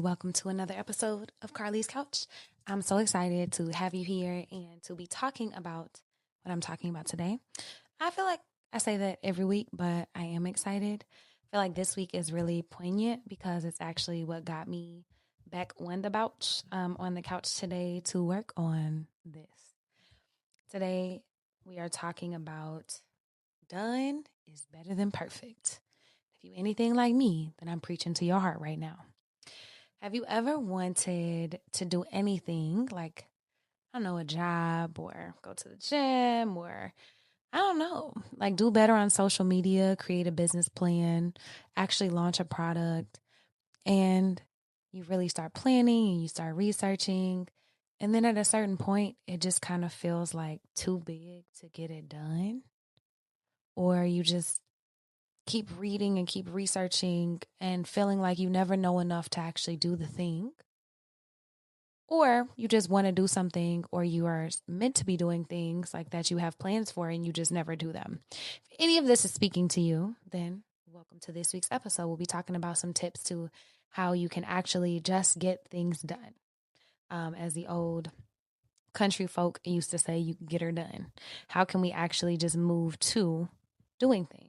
welcome to another episode of Carlie's Couch. I'm so excited to have you here and to be talking about what I'm talking about today. I feel like I say that every week, but I am excited. I feel like this week is really poignant because it's actually what got me back on the couch today to work on this. Today, we are talking about done is better than perfect. If you anything like me, then I'm preaching to your heart right now. Have you ever wanted to do anything like, I don't know, a job or go to the gym or I don't know, like do better on social media, create a business plan, actually launch a product, and you really start planning and you start researching. And then at a certain point, it just kind of feels like too big to get it done. Or you just keep reading and keep researching and feeling like you never know enough to actually do the thing. Or you just want to do something, or you are meant to be doing things like that you have plans for and you just never do them. If any of this is speaking to you, then welcome to this week's episode. We'll be talking about some tips to how you can actually just get things done. As the old country folk used to say, you can get her done. How can we actually just move to doing things?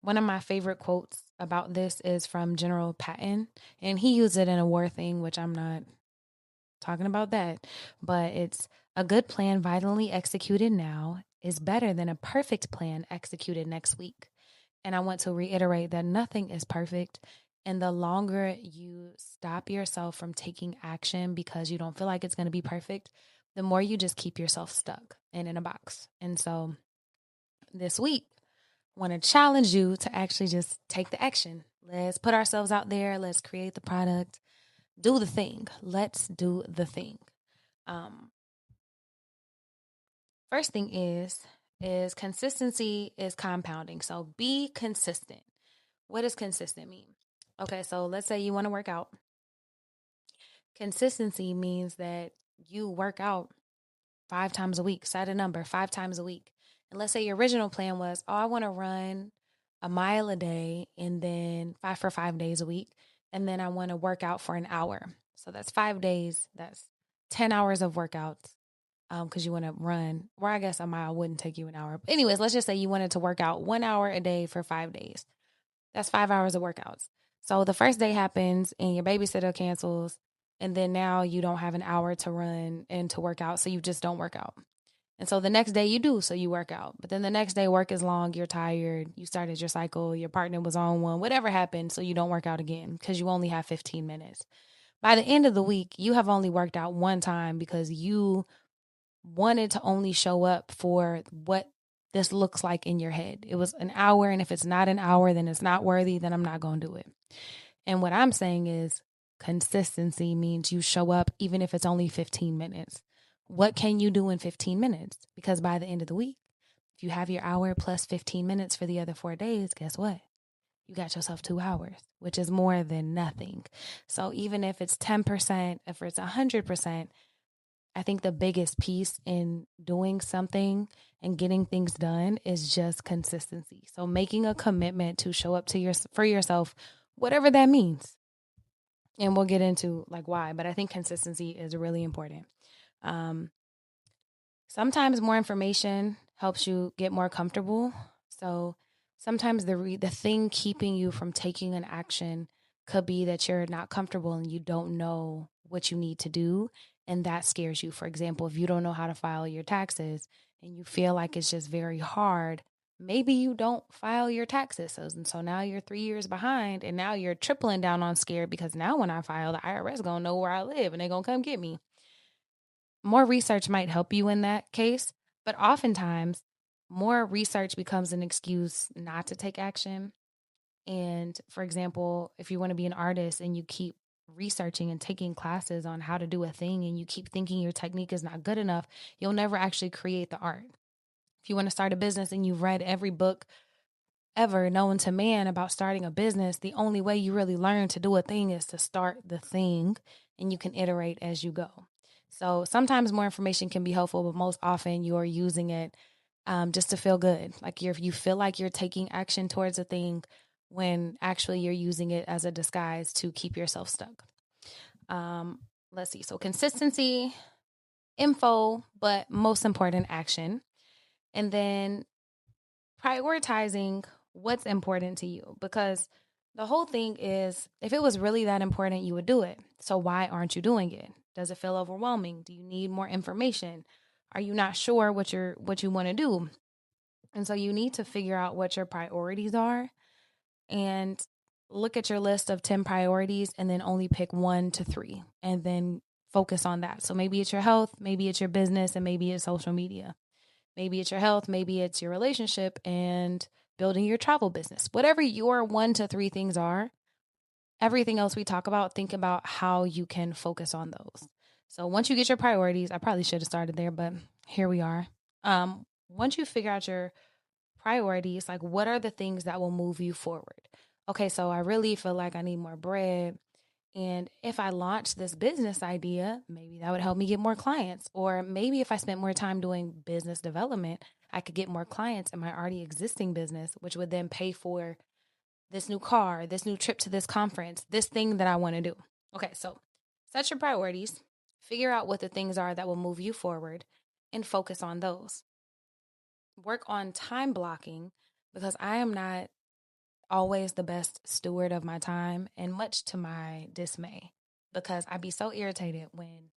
One of my favorite quotes about this is from General Patton, and he used it in a war thing, which I'm not talking about that, but it's a good plan vitally executed now is better than a perfect plan executed next week. And I want to reiterate that nothing is perfect. And the longer you stop yourself from taking action because you don't feel like it's going to be perfect, the more you just keep yourself stuck and in a box. And so this week, I want to challenge you to actually just take the action. Let's put ourselves out there. Let's create the product. Do the thing. Let's do the thing. First thing is consistency is compounding. So be consistent. What does consistent mean? Okay, so let's say you want to work out. Consistency means that you work out 5 times a week. Set a number 5 times a week. And let's say your original plan was, I want to run a mile a day and then 5 days a week. And then I want to work out for an hour. So that's 5 days. That's 10 hours of workouts. Because you want to run, or I guess a mile wouldn't take you an hour. But anyways, let's just say you wanted to work out 1 hour a day for 5 days. That's 5 hours of workouts. So the first day happens and your babysitter cancels. And then now you don't have an hour to run and to work out. So you just don't work out. And so the next day you do, so you work out. But then the next day work is long, you're tired, you started your cycle, your partner was on one, whatever happened, so you don't work out again because you only have 15 minutes. By the end of the week, you have only worked out one time because you wanted to only show up for what this looks like in your head. It was an hour, and if it's not an hour, then it's not worthy, then I'm not going to do it. And what I'm saying is consistency means you show up even if it's only 15 minutes. What can you do in 15 minutes? Because by the end of the week, if you have your hour plus 15 minutes for the other 4 days, guess what? You got yourself 2 hours, which is more than nothing. So even if it's 10%, if it's 100%, I think the biggest piece in doing something and getting things done is just consistency. So making a commitment to show up for yourself, whatever that means. And we'll get into like why, but I think consistency is really important. Sometimes more information helps you get more comfortable. So sometimes the thing keeping you from taking an action could be that you're not comfortable and you don't know what you need to do. And that scares you. For example, if you don't know how to file your taxes and you feel like it's just very hard, maybe you don't file your taxes. And so now you're 3 years behind and now you're tripling down on scared because now when I file, the IRS going to know where I live and they're going to come get me. More research might help you in that case, but oftentimes more research becomes an excuse not to take action. And for example, if you want to be an artist and you keep researching and taking classes on how to do a thing and you keep thinking your technique is not good enough, you'll never actually create the art. If you want to start a business and you've read every book ever known to man about starting a business, the only way you really learn to do a thing is to start the thing, and you can iterate as you go. So sometimes more information can be helpful, but most often you are using it just to feel good. Like you feel like you're taking action towards a thing, when actually you're using it as a disguise to keep yourself stuck. Let's see. So consistency, info, but most important, action. And then prioritizing what's important to you, because the whole thing is, if it was really that important, you would do it. So why aren't you doing it? Does it feel overwhelming? Do you need more information? Are you not sure what you want to do? And so you need to figure out what your priorities are and look at your list of 10 priorities and then only pick 1 to 3 and then focus on that. So maybe it's your health, maybe it's your business, and maybe it's social media. Maybe it's your health, maybe it's your relationship and building your travel business. Whatever your 1 to 3 things are, everything else we talk about, think about how you can focus on those. So once you get your priorities, I probably should have started there, but here we are. Once you figure out your priorities, like what are the things that will move you forward? Okay, so I really feel like I need more bread. And if I launch this business idea, maybe that would help me get more clients. Or maybe if I spent more time doing business development, I could get more clients in my already existing business, which would then pay for this new car, this new trip to this conference, this thing that I want to do. Okay, so set your priorities, figure out what the things are that will move you forward, and focus on those. Work on time blocking, because I am not always the best steward of my time, and much to my dismay, because I'd be so irritated when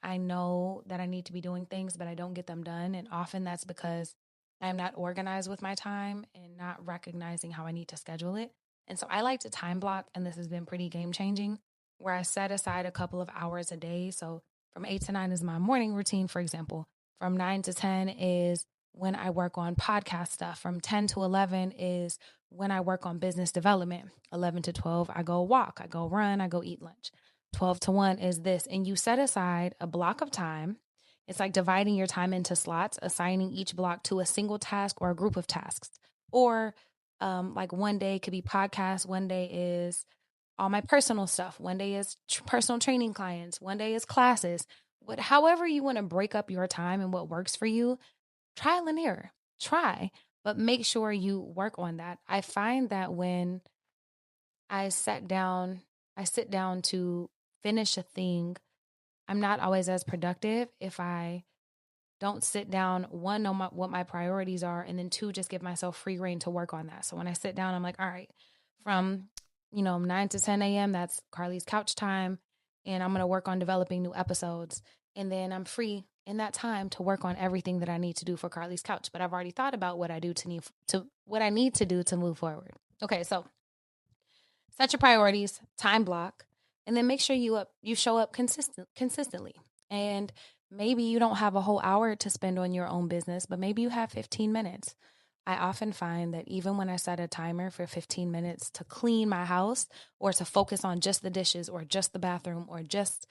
I know that I need to be doing things, but I don't get them done. And often that's because I am not organized with my time and not recognizing how I need to schedule it. And so I like to time block, and this has been pretty game changing, where I set aside a couple of hours a day. So from 8 to 9 is my morning routine, for example. From 9 to 10 is when I work on podcast stuff. From 10 to 11 is when I work on business development. 11 to 12, I go walk, I go run, I go eat lunch. 12 to 1 is this. And you set aside a block of time. It's like dividing your time into slots, assigning each block to a single task or a group of tasks. Or like one day could be podcast, one day is all my personal stuff, one day is personal training clients, one day is classes. However you want to break up your time and what works for you, trial and error. Try, but make sure you work on that. I find that when I sit down to finish a thing, I'm not always as productive if I don't sit down, one, know what my priorities are, and then two, just give myself free reign to work on that. So when I sit down, I'm like, all right, from 9 to 10 a.m., that's Carlie's couch time, and I'm gonna work on developing new episodes. And then I'm free in that time to work on everything that I need to do for Carlie's couch. But I've already thought about what I need to do to move forward. Okay, so set your priorities, time block, and then make sure you show up consistently. And maybe you don't have a whole hour to spend on your own business, but maybe you have 15 minutes. I often find that even when I set a timer for 15 minutes to clean my house, or to focus on just the dishes or just the bathroom or just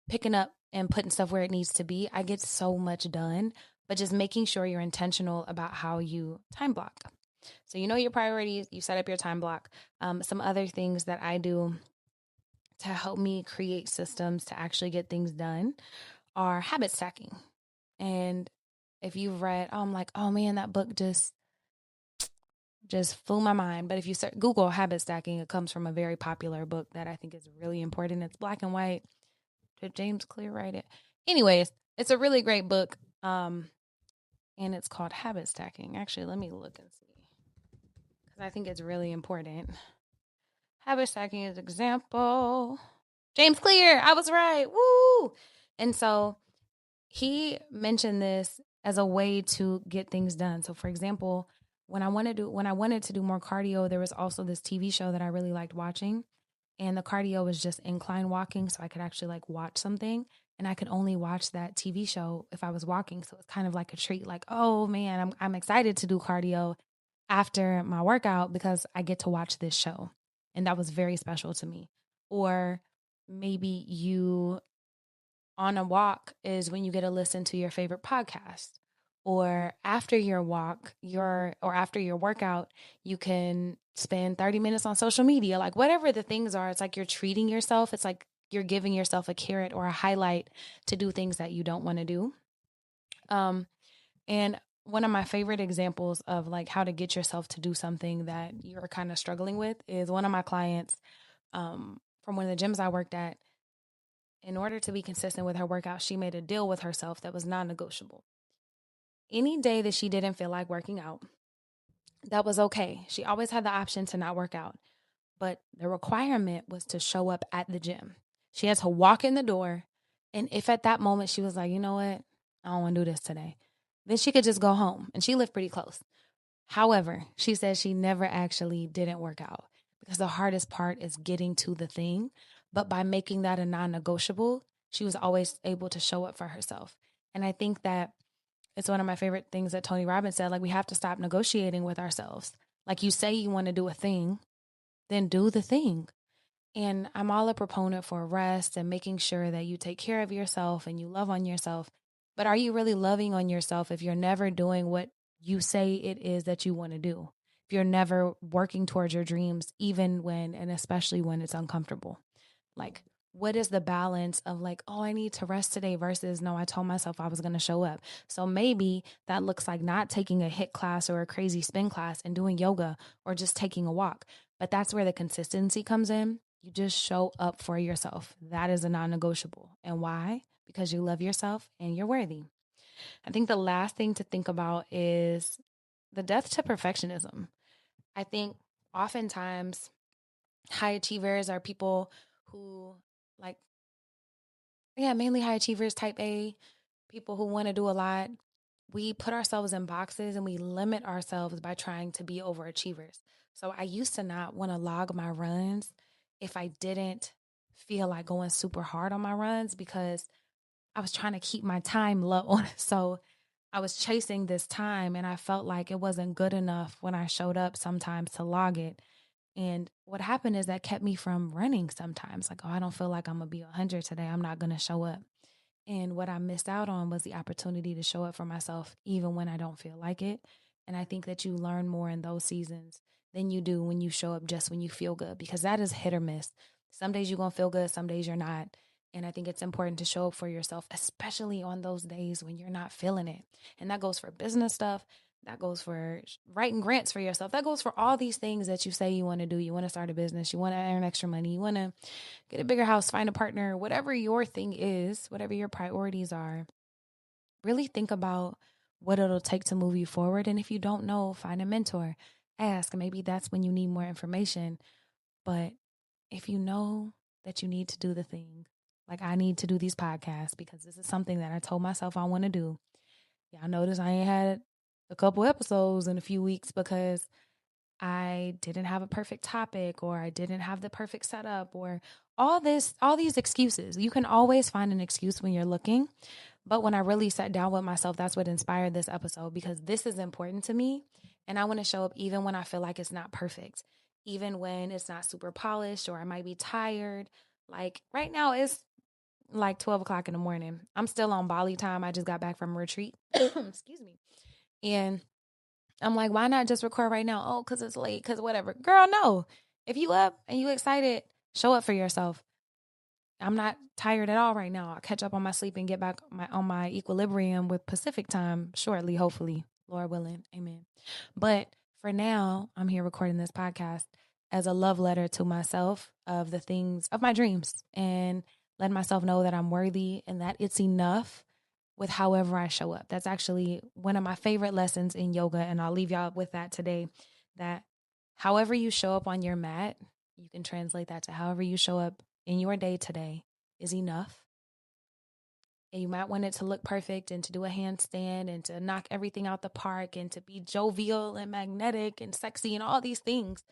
picking up and putting stuff where it needs to be, I get so much done. But just making sure you're intentional about how you time block. So you know your priorities, you set up your time block. Some other things that I do to help me create systems to actually get things done are habit stacking. And if you've read, I'm like, oh man, that book just flew my mind. But if you Google habit stacking, it comes from a very popular book that I think is really important. It's black and white. Did James Clear write it? Anyways, it's a really great book. And it's called Habit Stacking. Actually, let me look and see, because I think it's really important. Habit stacking is example. James Clear, I was right. Woo! And so he mentioned this as a way to get things done. So for example, when I wanted to do more cardio, there was also this TV show that I really liked watching. And the cardio was just incline walking, so I could actually like watch something. And I could only watch that TV show if I was walking. So it's kind of like a treat, like, oh man, I'm excited to do cardio after my workout because I get to watch this show. And that was very special to me. Or maybe you on a walk is when you get to listen to your favorite podcast. Or after your walk, or after your workout, you can spend 30 minutes on social media. Like whatever the things are, it's like you're treating yourself. It's like you're giving yourself a carrot or a highlight to do things that you don't want to do. And one of my favorite examples of like how to get yourself to do something that you're kind of struggling with is one of my clients from one of the gyms I worked at. In order to be consistent with her workout, she made a deal with herself that was non-negotiable. Any day that she didn't feel like working out, that was okay. She always had the option to not work out, but the requirement was to show up at the gym. She had to walk in the door, and if at that moment she was like, you know what, I don't want to do this today, then she could just go home, and she lived pretty close. However, she said she never actually didn't work out because the hardest part is getting to the thing. But by making that a non negotiable, she was always able to show up for herself. And I think that it's one of my favorite things that Tony Robbins said, like, we have to stop negotiating with ourselves. Like, you say you want to do a thing, then do the thing. And I'm all a proponent for rest and making sure that you take care of yourself and you love on yourself. But are you really loving on yourself if you're never doing what you say it is that you want to do? If you're never working towards your dreams, even when and especially when it's uncomfortable? Like, what is the balance of like, oh, I need to rest today versus no, I told myself I was going to show up. So maybe that looks like not taking a HIIT class or a crazy spin class and doing yoga or just taking a walk. But that's where the consistency comes in. You just show up for yourself. That is a non-negotiable. And why? Because you love yourself and you're worthy. I think the last thing to think about is the death to perfectionism. I think oftentimes high achievers are people who like, yeah, mainly high achievers, type A, people who want to do a lot. We put ourselves in boxes and we limit ourselves by trying to be overachievers. So I used to not want to log my runs if I didn't feel like going super hard on my runs because I was trying to keep my time low. So I was chasing this time and I felt like it wasn't good enough when I showed up sometimes to log it. And what happened is that kept me from running sometimes. Like, oh, I don't feel like I'm going to be 100 today. I'm not going to show up. And what I missed out on was the opportunity to show up for myself, even when I don't feel like it. And I think that you learn more in those seasons than you do when you show up just when you feel good, because that is hit or miss. Some days you're going to feel good, some days you're not. And I think it's important to show up for yourself, especially on those days when you're not feeling it. And that goes for business stuff. That goes for writing grants for yourself. That goes for all these things that you say you want to do. You want to start a business. You want to earn extra money. You want to get a bigger house, find a partner, whatever your thing is, whatever your priorities are. Really think about what it'll take to move you forward. And if you don't know, find a mentor. Ask. Maybe that's when you need more information. But if you know that you need to do the thing, like I need to do these podcasts because this is something that I told myself I want to do. Y'all notice I ain't had a couple episodes in a few weeks because I didn't have a perfect topic or I didn't have the perfect setup or all these excuses. You can always find an excuse when you're looking. But when I really sat down with myself, that's what inspired this episode because this is important to me. And I want to show up even when I feel like it's not perfect, even when it's not super polished or I might be tired. Like right now, it's like 12 o'clock in the morning. I'm still on Bali time. I just got back from a retreat. Excuse me. And I'm like, why not just record right now? Oh, because it's late, because whatever. Girl, no. If you up and you excited, show up for yourself. I'm not tired at all right now. I'll catch up on my sleep and get back on my equilibrium with Pacific time shortly, hopefully. Lord willing. Amen. But for now, I'm here recording this podcast as a love letter to myself of the things of my dreams and letting myself know that I'm worthy and that it's enough with however I show up. That's actually one of my favorite lessons in yoga. And I'll leave y'all with that today, that however you show up on your mat, you can translate that to however you show up in your day today is enough. And you might want it to look perfect and to do a handstand and to knock everything out the park and to be jovial and magnetic and sexy and all these things.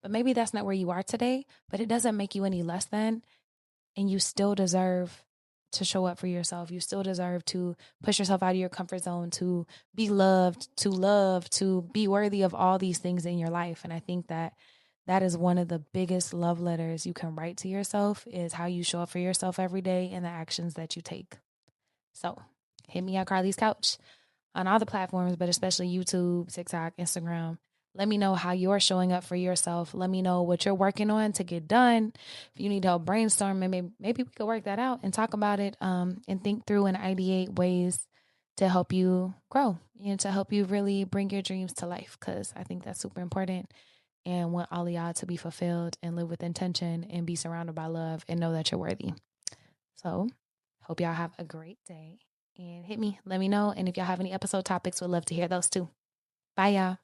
But maybe that's not where you are today, but it doesn't make you any less than. And you still deserve to show up for yourself. You still deserve to push yourself out of your comfort zone, to be loved, to love, to be worthy of all these things in your life. And I think that that is one of the biggest love letters you can write to yourself is how you show up for yourself every day and the actions that you take. So hit me at Carlie's Couch on all the platforms, but especially YouTube, TikTok, Instagram. Let me know how you're showing up for yourself. Let me know what you're working on to get done. If you need help brainstorming, maybe we could work that out and talk about it and think through and ideate ways to help you grow and to help you really bring your dreams to life, because I think that's super important and want all of y'all to be fulfilled and live with intention and be surrounded by love and know that you're worthy. So, hope y'all have a great day and hit me, let me know. And if y'all have any episode topics, we'd love to hear those too. Bye, y'all.